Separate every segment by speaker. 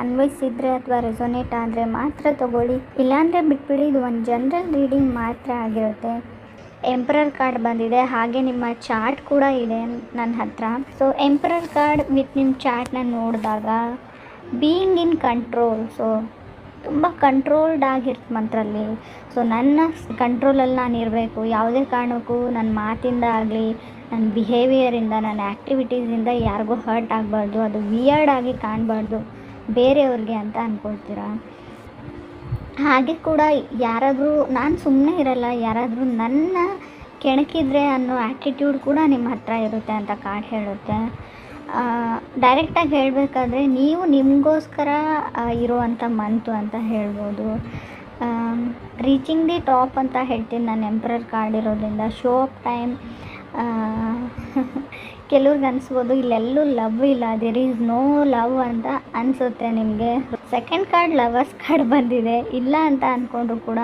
Speaker 1: ಅನ್ವಯಿಸಿದರೆ ಅಥವಾ ರೆಸೊನೇಟ್ ಆದರೆ ಮಾತ್ರ ತೊಗೊಳ್ಳಿ, ಇಲ್ಲಾಂದರೆ ಬಿಟ್ಬಿಡಿ. ಇದು ಒಂದು ಜನರಲ್ ರೀಡಿಂಗ್ ಮಾತ್ರ ಆಗಿರುತ್ತೆ. ಎಂಪರರ್ ಕಾರ್ಡ್ ಬಂದಿದೆ, ಹಾಗೆ ನಿಮ್ಮ ಚಾರ್ಟ್ ಕೂಡ ಇದೆ ನನ್ನ ಹತ್ರ. ಸೊ ಎಂಪರರ್ ಕಾರ್ಡ್ ವಿತ್ ನಿಮ್ಮ ಚಾರ್ಟ್ನ ನೋಡಿದಾಗ ಬೀಯಿಂಗ್ ಇನ್ ಕಂಟ್ರೋಲ್, ಸೊ ತುಂಬ ಕಂಟ್ರೋಲ್ಡ್ ಆಗಿರ್ತ ಮಂತ್ರಲ್ಲಿ. ಸೊ ನನ್ನ ಕಂಟ್ರೋಲಲ್ಲಿ ನಾನು ಇರಬೇಕು, ಯಾವುದೇ ಕಾರಣಕ್ಕೂ ನನ್ನ ಮಾತಿಂದ ಆಗಲಿ, ನನ್ನ ಬಿಹೇವಿಯರಿಂದ, ನನ್ನ ಆ್ಯಕ್ಟಿವಿಟೀಸಿಂದ ಯಾರಿಗೂ ಹರ್ಟ್ ಆಗಬಾರ್ದು, ಅದು ವಿಯರ್ಡ್ ಆಗಿ ಕಾಣಬಾರ್ದು ಬೇರೆಯವ್ರಿಗೆ ಅಂತ ಅಂದ್ಕೊಳ್ತೀರ. ಹಾಗೆ ಕೂಡ ಯಾರಾದರೂ ನಾನು ಸುಮ್ಮನೆ ಇರಲ್ಲ, ಯಾರಾದರೂ ನನ್ನ ಕೆಣಕಿದ್ರೆ ಅನ್ನೋ ಆ್ಯಟಿಟ್ಯೂಡ್ ಕೂಡ ನಿಮ್ಮ ಹತ್ರ ಇರುತ್ತೆ ಅಂತ ಕಾರ್ಡ್ ಹೇಳುತ್ತೆ. ಡೈರೆಕ್ಟಾಗಿ ಹೇಳಬೇಕಾದ್ರೆ ನೀವು ನಿಮಗೋಸ್ಕರ ಇರುವಂಥ ಮಂತು ಅಂತ ಹೇಳ್ಬೋದು. ರೀಚಿಂಗ್ ದಿ ಟಾಪ್ ಅಂತ ಹೇಳ್ತೀನಿ ನಾನು ಎಂಪರರ್ ಕಾರ್ಡ್ ಇರೋದ್ರಿಂದ. Show up time. ಕೆಲವ್ರಿಗೆ ಅನಿಸ್ಬೋದು ಇಲ್ಲೆಲ್ಲೂ ಲವ್ ಇಲ್ಲ, ದೇರ್ ಈಸ್ ನೋ ಲವ್ ಅಂತ ಅನಿಸುತ್ತೆ ನಿಮಗೆ. ಸೆಕೆಂಡ್ ಕಾರ್ಡ್ ಲವರ್ಸ್ ಕಾರ್ಡ್ ಬಂದಿದೆ, ಇಲ್ಲ ಅಂತ ಅಂದ್ಕೊಂಡ್ರು ಕೂಡ.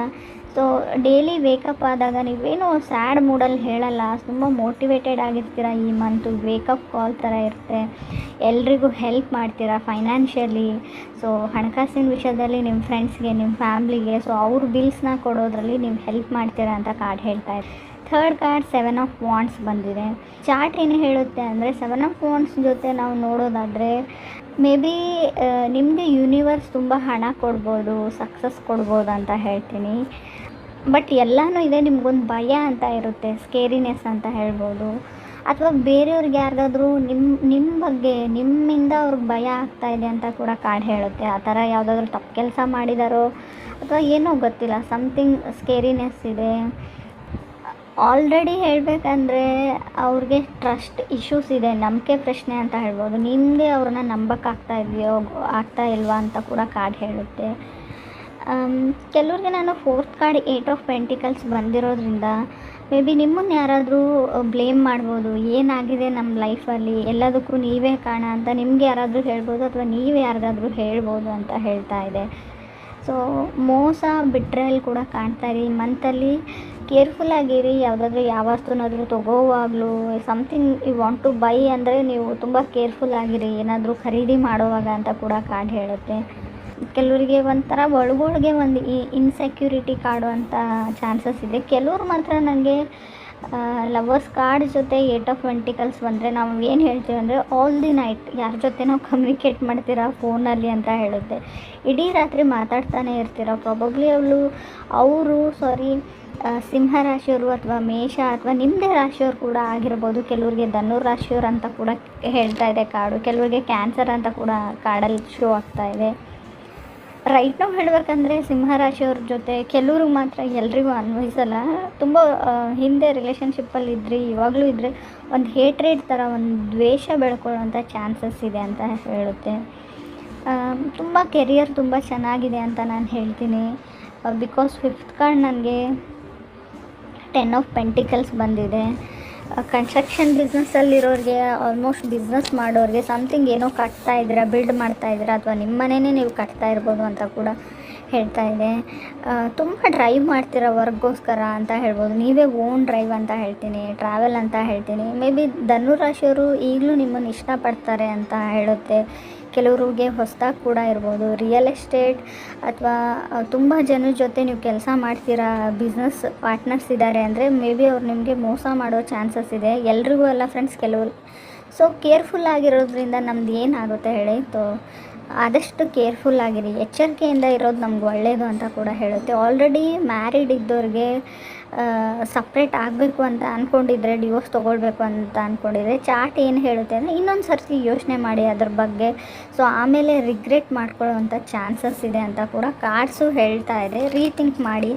Speaker 1: ಸೊ ಡೈಲಿ ವೇಕಪ್ ಆದಾಗ ನೀವೇನು ಸ್ಯಾಡ್ ಮೂಡಲ್ಲಿ ಹೇಳಲ್ಲ, ತುಂಬ ಮೋಟಿವೇಟೆಡ್ ಆಗಿರ್ತೀರ. ಈ ಮಂತು ವೇಕಪ್ ಕಾಲ್ ಥರ ಇರುತ್ತೆ. ಎಲ್ರಿಗೂ ಹೆಲ್ಪ್ ಮಾಡ್ತೀರಾ ಫೈನಾನ್ಷಿಯಲಿ. ಸೊ ಹಣಕಾಸಿನ ವಿಷಯದಲ್ಲಿ ನಿಮ್ಮ ಫ್ರೆಂಡ್ಸ್ಗೆ, ನಿಮ್ಮ ಫ್ಯಾಮ್ಲಿಗೆ, ಸೊ ಅವ್ರ ಬಿಲ್ಸ್ನ ಕೊಡೋದ್ರಲ್ಲಿ ನೀವು ಹೆಲ್ಪ್ ಮಾಡ್ತೀರಾ ಅಂತ ಕಾರ್ಡ್ ಹೇಳ್ತಾ ಇದೆ. ಥರ್ಡ್ ಕಾರ್ಡ್ 7 ಆಫ್ ವಾಂಡ್ಸ್ ಬಂದಿದೆ. ಚಾರ್ಟ್ ಏನು ಹೇಳುತ್ತೆ ಅಂದರೆ 7 ಆಫ್ ವಾಂಡ್ಸ್ ಜೊತೆ ನಾವು ನೋಡೋದಾದರೆ ಮೇ ಬಿ ನಿಮಗೆ ಯೂನಿವರ್ಸ್ ತುಂಬ ಹಣ ಕೊಡ್ಬೋದು, ಸಕ್ಸಸ್ ಕೊಡ್ಬೋದು ಅಂತ ಹೇಳ್ತೀನಿ. ಬಟ್ ಎಲ್ಲನೂ ಇದೆ, ನಿಮ್ಗೊಂದು ಭಯ ಅಂತ ಇರುತ್ತೆ, ಸ್ಕೇರಿನೆಸ್ ಅಂತ ಹೇಳ್ಬೋದು. ಅಥವಾ ಬೇರೆಯವ್ರಿಗೆ ಯಾರಿಗಾದ್ರೂ ನಿಮ್ಮ ಬಗ್ಗೆ, ನಿಮ್ಮಿಂದ ಅವ್ರಿಗೆ ಭಯ ಆಗ್ತಾಯಿದೆ ಅಂತ ಕೂಡ ಕಾರ್ಡ್ ಹೇಳುತ್ತೆ. ಆ ಥರ ಯಾವುದಾದ್ರೂ ತಪ್ಪು ಕೆಲಸ ಮಾಡಿದಾರೋ ಅಥವಾ ಏನೋ ಗೊತ್ತಿಲ್ಲ, ಸಮಥಿಂಗ್ ಸ್ಕೇರಿನೆಸ್ ಇದೆ. ಆಲ್ರೆಡಿ ಹೇಳಬೇಕಂದ್ರೆ ಅವ್ರಿಗೆ ಟ್ರಸ್ಟ್ ಇಶ್ಯೂಸ್ ಇದೆ, ನಂಬಿಕೆ ಪ್ರಶ್ನೆ ಅಂತ ಹೇಳ್ಬೋದು. ನಿಮಗೆ ಅವ್ರನ್ನ ನಂಬಕ್ಕಾಗ್ತಾ ಇಲ್ವಾ ಅಂತ ಕೂಡ ಕಾರ್ಡ್ ಹೇಳುತ್ತೆ. ಕೆಲವ್ರಿಗೆ ನಾನು ಫೋರ್ತ್ ಕಾರ್ಡ್ 8 ಆಫ್ ಪೆಂಟಿಕಲ್ಸ್ ಬಂದಿರೋದ್ರಿಂದ ಮೇ ಬಿ ನಿಮ್ಮನ್ನು ಯಾರಾದರೂ ಬ್ಲೇಮ್ ಮಾಡ್ಬೋದು. ಏನಾಗಿದೆ ನಮ್ಮ ಲೈಫಲ್ಲಿ, ಎಲ್ಲದಕ್ಕೂ ನೀವೇ ಕಾರಣ ಅಂತ ನಿಮಗೆ ಯಾರಾದರೂ ಹೇಳ್ಬೋದು, ಅಥವಾ ನೀವೇ ಯಾರಿಗಾದ್ರೂ ಹೇಳ್ಬೋದು ಅಂತ ಹೇಳ್ತಾ ಇದೆ. ಸೊ ಮೋಸ, ಬಿಟ್ರೇಲ್ ಕೂಡ ಕಾಣ್ತಾ ಇರಿ. ಈ ಮಂತಲ್ಲಿ ಕೇರ್ಫುಲ್ ಆಗಿರಿ. ಯಾವುದಾದ್ರೂ ಯಾವ ವಸ್ತುನಾದರೂ ತೊಗೋವಾಗಲೂ, something you want to buy ಅಂದರೆ ನೀವು ತುಂಬ ಕೇರ್ಫುಲ್ ಆಗಿರಿ, ಏನಾದರೂ ಖರೀದಿ ಮಾಡೋವಾಗ ಅಂತ ಕೂಡ ಕಾರ್ಡ್ ಹೇಳುತ್ತೆ. ಕೆಲವರಿಗೆ ಒಂಥರ ಒಳಗೊಳಗೆ ಒಂದು ಇನ್ಸೆಕ್ಯೂರಿಟಿ ಕಾಡುವಂಥ ಚಾನ್ಸಸ್ ಇದೆ. ಕೆಲವ್ರು ಮಾತ್ರ ನನಗೆ ಲವರ್ಸ್ ಕಾರ್ಡ್ ಜೊತೆ 8 ಆಫ್ ಪೆಂಟಿಕಲ್ಸ್ ಬಂದರೆ ನಾವು ಏನು ಹೇಳ್ತೀವಿ ಅಂದರೆ ಆಲ್ ದಿ ನೈಟ್ ಯಾರ ಜೊತೆ ನಾವು ಕಮ್ಯುನಿಕೇಟ್ ಮಾಡ್ತೀರಾ ಫೋನಲ್ಲಿ ಅಂತ ಹೇಳುತ್ತೆ. ಇಡೀ ರಾತ್ರಿ ಮಾತಾಡ್ತಾನೆ ಇರ್ತೀರ. ಪ್ರಾಬಬ್ಲಿ ಅವರು ಸಿಂಹ ರಾಶಿಯವರು ಅಥವಾ ಮೇಷ ಅಥವಾ ನಿಮ್ಮದೇ ರಾಶಿಯವರು ಕೂಡ ಆಗಿರ್ಬೋದು. ಕೆಲವರಿಗೆ ಧನುರ್ ರಾಶಿಯವರು ಅಂತ ಕೂಡ ಹೇಳ್ತಾ ಇದೆ ಕಾರ್ಡು. ಕೆಲವರಿಗೆ ಕ್ಯಾನ್ಸರ್ ಅಂತ ಕೂಡ ಕಾರ್ಡಲ್ಲಿ ಶೋ ಆಗ್ತಾ ಇದೆ. ರೈಟ್ ನಾವು ಹೇಳಬೇಕಂದ್ರೆ ಸಿಂಹ ರಾಶಿಯವ್ರ ಜೊತೆ ಕೆಲವ್ರಿಗೆ ಮಾತ್ರ, ಎಲ್ರಿಗೂ ಅನ್ವಯಿಸಲ್ಲ. ತುಂಬ ಹಿಂದೆ ರಿಲೇಷನ್ಶಿಪ್ಪಲ್ಲಿ ಇದ್ರಿ, ಇವಾಗಲೂ ಇದ್ದರೆ ಒಂದು ಹೇಟ್ರೇಡ್ ಥರ, ಒಂದು ದ್ವೇಷ ಬೆಳ್ಕೊಳ್ಳೋಂಥ ಚಾನ್ಸಸ್ ಇದೆ ಅಂತ ಹೇಳುತ್ತೆ. ತುಂಬ ಕೆರಿಯರ್ ತುಂಬ ಚೆನ್ನಾಗಿದೆ ಅಂತ ನಾನು ಹೇಳ್ತೀನಿ. ಬಿಕಾಸ್ 5th ಕಾರ್ಡ್ ನನಗೆ 10 ಆಫ್ ಪೆಂಟಿಕಲ್ಸ್ ಬಂದಿದೆ. ಕನ್ಸ್ಟ್ರಕ್ಷನ್ ಬಿಸ್ನೆಸ್ಸಲ್ಲಿರೋರಿಗೆ, ಆಲ್ಮೋಸ್ಟ್ ಬಿಸ್ನೆಸ್ ಮಾಡೋರಿಗೆ, ಸಮಥಿಂಗ್ ಏನೋ ಕಟ್ತಾ ಇದ್ದೀರಾ, ಬಿಲ್ಡ್ ಮಾಡ್ತಾ ಇದ್ದೀರಾ, ಅಥವಾ ನಿಮ್ಮ ಮನೆಯೇ ನೀವು ಕಟ್ತಾ ಇರ್ಬೋದು ಅಂತ ಕೂಡ ಹೇಳ್ತಾ ಇದೆ. ತುಂಬ ಡ್ರೈವ್ ಮಾಡ್ತೀರಾ ವರ್ಕ್ಗೋಸ್ಕರ ಅಂತ ಹೇಳ್ಬೋದು. ನೀವೇ ಓನ್ ಡ್ರೈವ್ ಅಂತ ಹೇಳ್ತೀನಿ, ಟ್ರಾವೆಲ್ ಅಂತ ಹೇಳ್ತೀನಿ. ಮೇ ಬಿ ಧನುರಾಶಿಯವರು ಈಗಲೂ ನಿಮ್ಮನ್ನು ಇಷ್ಟಪಡ್ತಾರೆ ಅಂತ ಹೇಳುತ್ತೆ. ಕೆಲವ್ರಿಗೆ ಹೊಸದಾಗಿ ಕೂಡ ಇರ್ಬೋದು. ರಿಯಲ್ ಎಸ್ಟೇಟ್ ಅಥವಾ ತುಂಬ ಜನರ ಜೊತೆ ನೀವು ಕೆಲಸ ಮಾಡ್ತೀರಾ, ಬಿಸ್ನೆಸ್ ಪಾರ್ಟ್ನರ್ಸ್ ಇದ್ದಾರೆ ಅಂದರೆ ಮೇ ಬಿ ಅವ್ರು ನಿಮಗೆ ಮೋಸ ಮಾಡೋ ಚಾನ್ಸಸ್ ಇದೆ. ಎಲ್ರಿಗೂ ಅಲ್ಲ ಫ್ರೆಂಡ್ಸ್, ಕೆಲವರು. ಸೊ ಕೇರ್ಫುಲ್ ಆಗಿರೋದ್ರಿಂದ ನಮ್ದು ಏನಾಗುತ್ತೆ ಹೇಳಿ, ಆದಷ್ಟು ಕೇರ್ಫುಲ್ ಆಗಿರಿ, ಎಚ್ಚರಿಕೆಯಿಂದ ಇರೋದು ನಮ್ಗೆ ಒಳ್ಳೆಯದು ಅಂತ ಕೂಡ ಹೇಳುತ್ತೆ. ಆಲ್ರೆಡಿ ಮ್ಯಾರಿಡ್ ಇದ್ದವ್ರಿಗೆ ಸಪ್ರೇಟ್ ಆಗಬೇಕು ಅಂತ ಅಂದ್ಕೊಂಡಿದ್ರೆ, ಡಿವೋರ್ಸ್ ತೊಗೊಳ್ಬೇಕು ಅಂತ ಅಂದ್ಕೊಂಡಿದ್ರೆ, ಚಾರ್ಟ್ ಏನು ಹೇಳುತ್ತೆ ಅಂದರೆ ಇನ್ನೊಂದು ಸರ್ತಿ ಯೋಚನೆ ಮಾಡಿ ಅದ್ರ ಬಗ್ಗೆ. ಸೊ ಆಮೇಲೆ ರಿಗ್ರೆಟ್ ಮಾಡ್ಕೊಳ್ಳೋವಂಥ ಚಾನ್ಸಸ್ ಇದೆ ಅಂತ ಕೂಡ ಕಾರ್ಡ್ಸು ಹೇಳ್ತಾ ಇದೆ. ರೀಥಿಂಕ್ ಮಾಡಿ.